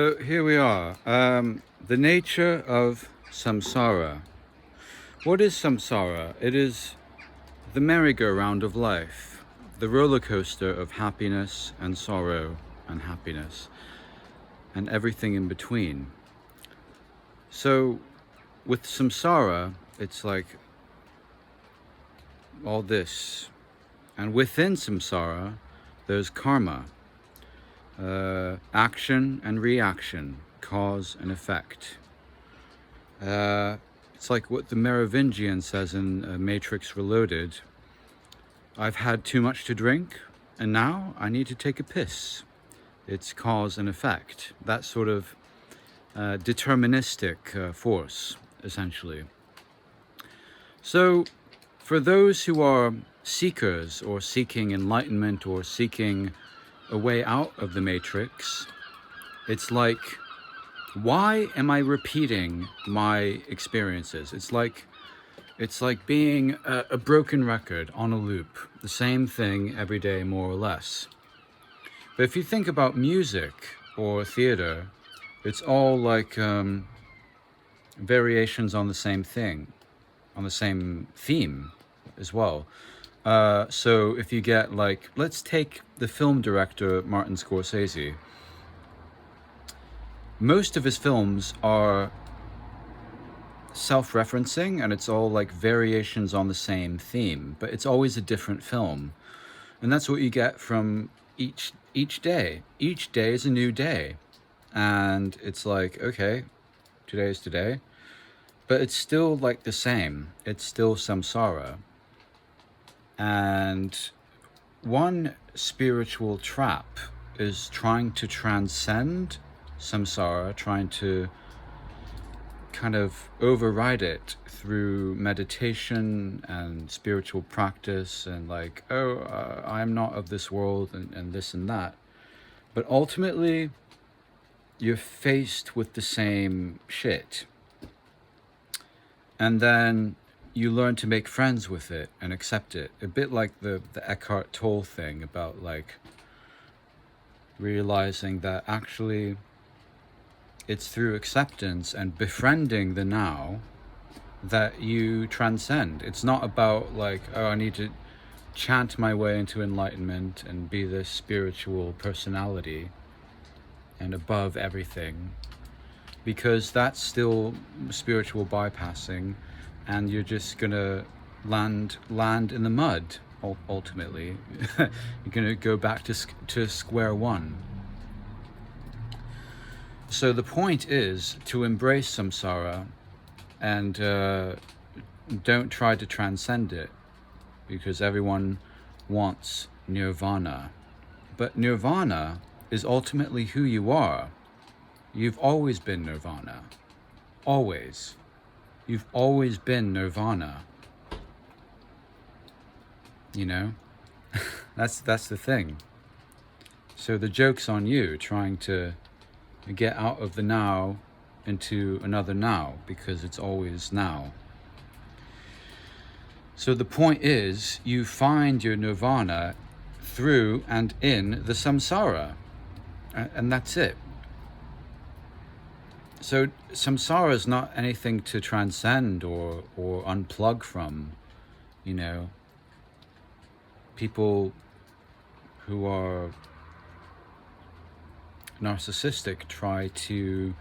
So here we are. The nature of samsara. What is samsara? It is the merry-go-round of life, the roller coaster of happiness and sorrow and happiness, and everything in between. So with samsara, it's like all this. And within samsara, there's karma. Action and reaction, cause and effect. It's like what the Merovingian says in Matrix Reloaded. I've had too much to drink, and now I need to take a piss. It's cause and effect. That sort of deterministic force, essentially. So, for those who are seekers or seeking enlightenment or seeking a way out of the matrix, it's like, why am I repeating my experiences? It's like being a broken record on a loop, the same thing every day, more or less. But if you think about music or theater, it's all like variations on the same thing, on the same theme as well. So if you get like, let's take the film director Martin Scorsese. Most of his films are self-referencing, and it's all like variations on the same theme, but it's always a different film. And that's what you get from each day. Each day is a new day. And it's like, okay, today is today. But it's still like the same. It's still samsara. And one spiritual trap is trying to transcend samsara, trying to kind of override it through meditation and spiritual practice and like, I'm not of this world and this and that. But ultimately, you're faced with the same shit. And then you learn to make friends with it and accept it. A bit like the Eckhart Tolle thing about like realizing that actually it's through acceptance and befriending the now that you transcend. It's not about like, oh, I need to chant my way into enlightenment and be this spiritual personality and above everything, because that's still spiritual bypassing, and you're just gonna land in the mud ultimately. You're gonna go back to square one. So the point is to embrace samsara and don't try to transcend it, because everyone wants nirvana. But nirvana is ultimately who you are. You've always been nirvana. Always. You've always been nirvana. You know? That's the thing. So the joke's on you trying to get out of the now into another now, because it's always now. So the point is, you find your nirvana through and in the samsara, and that's it. So samsara is not anything to transcend or unplug from. You know, people who are narcissistic try to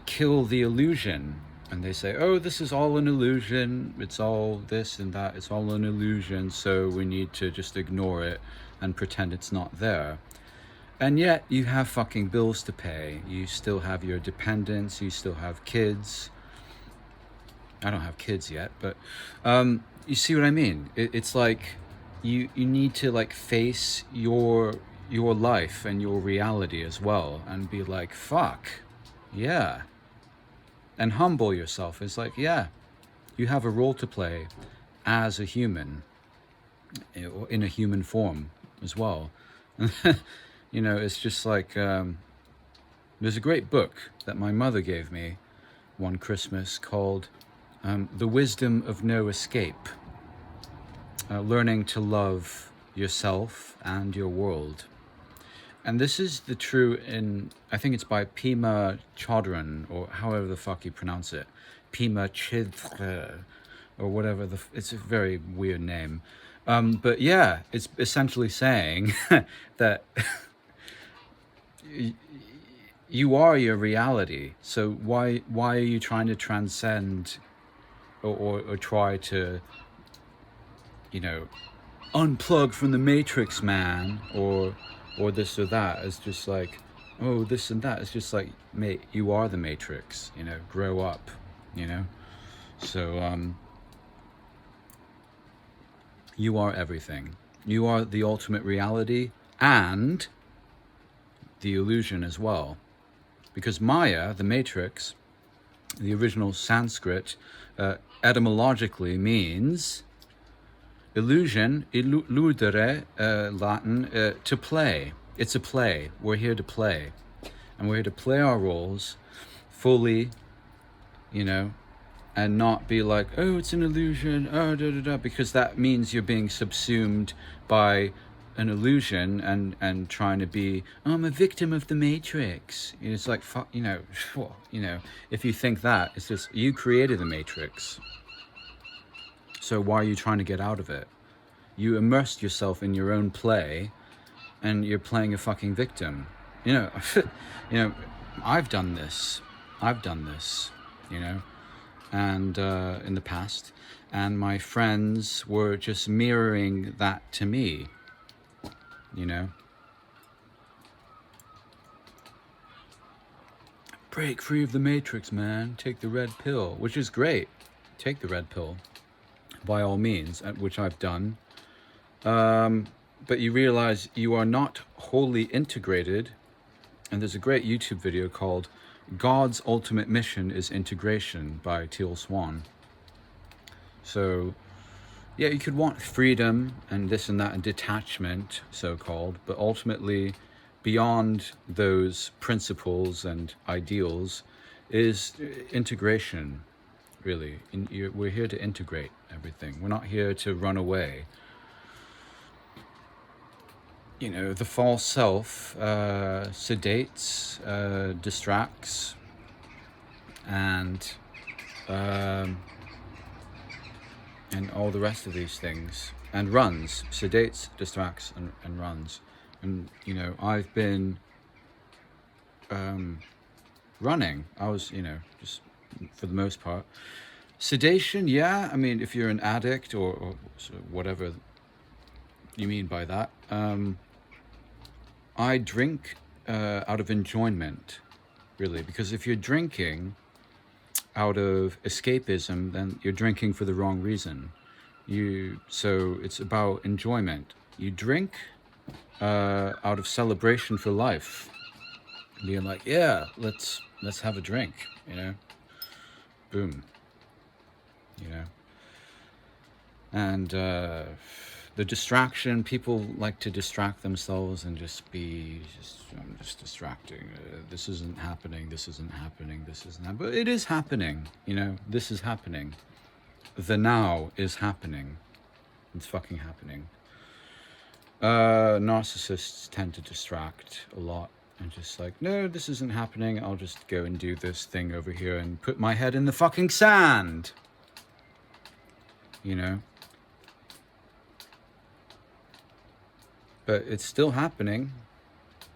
kill the illusion, and they say, oh, this is all an illusion, it's all this and that, it's all an illusion, so we need to just ignore it and pretend it's not there. And yet you have fucking bills to pay, you still have your dependents, you still have kids. I don't have kids yet, but you see what I mean. It's like you need to like face your life and your reality as well, and be like, fuck, yeah. And humble yourself. It's like, yeah, you have a role to play as a human, in a human form as well. You know, it's just like, there's a great book that my mother gave me one Christmas called The Wisdom of No Escape. Learning to love yourself and your world. And this is the true in, I think it's by Pema Chodron, or however the fuck you pronounce it. Pema Chidre, or whatever. It's a very weird name. But yeah, it's essentially saying that you are your reality. So why are you trying to transcend or try to, unplug from the matrix, man, or this or that? It's just like, oh, this and that. It's just like, mate, you are the matrix, grow up, so you are everything. You are the ultimate reality and the illusion as well, because Maya, the matrix, the original Sanskrit, etymologically means illusion, illudere, Latin, to play. It's a play. We're here to play. And we're here to play our roles fully, and not be like, oh, it's an illusion, oh, because that means you're being subsumed by an illusion and trying to be, oh, I'm a victim of the matrix. It's like, fuck, if you think that, it's just, you created the matrix. So why are you trying to get out of it? You immersed yourself in your own play, and you're playing a fucking victim. I've done this, and in the past, and my friends were just mirroring that to me, Break free of the matrix, man. Take the red pill, which is great. Take the red pill, by all means, which I've done. But you realize you are not wholly integrated. And there's a great YouTube video called God's Ultimate Mission is Integration by Teal Swan. So, yeah, you could want freedom and this and that and detachment, so-called, but ultimately, beyond those principles and ideals is integration, really. We're here to integrate everything. We're not here to run away. The false self sedates, distracts, and all the rest of these things, and runs, sedates, distracts, and runs. And I've been running. I was, just for the most part. Sedation, yeah. I mean, if you're an addict or whatever you mean by that. I drink out of enjoyment, really, because if you're drinking out of escapism, then you're drinking for the wrong reason. So it's about enjoyment. You drink out of celebration for life, being like, yeah, let's have a drink, boom, and the distraction, people like to distract themselves and I'm just distracting. This isn't happening, this isn't happening, this isn't happening. But it is happening, this is happening. The now is happening. It's fucking happening. Narcissists tend to distract a lot and just like, no, this isn't happening. I'll just go and do this thing over here and put my head in the fucking sand. But it's still happening.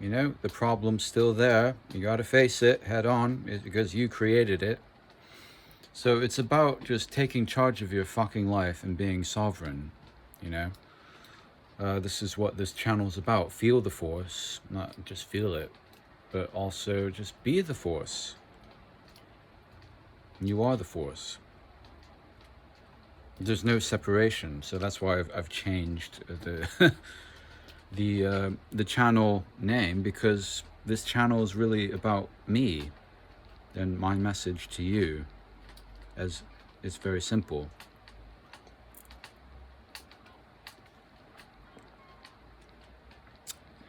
The problem's still there. You got to face it head on because you created it. So it's about just taking charge of your fucking life and being sovereign, This is what this channel's about. Feel the force, not just feel it, but also just be the force. You are the force. There's no separation, so that's why I've changed the the channel name, because this channel is really about me and my message to you, as it's very simple.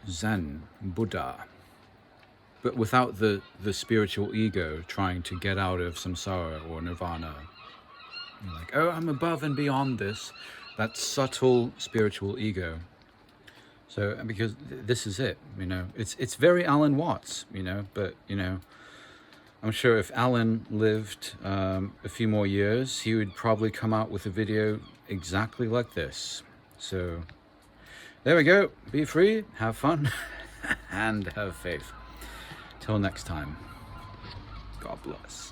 Zen, Buddha, but without the spiritual ego trying to get out of samsara or nirvana. You're like, oh, I'm above and beyond this. That subtle spiritual ego. So, because this is it, you know, it's very Alan Watts, you know, but, you know, I'm sure if Alan lived a few more years, he would probably come out with a video exactly like this. So there we go. Be free, have fun, and have faith. Till next time, God bless.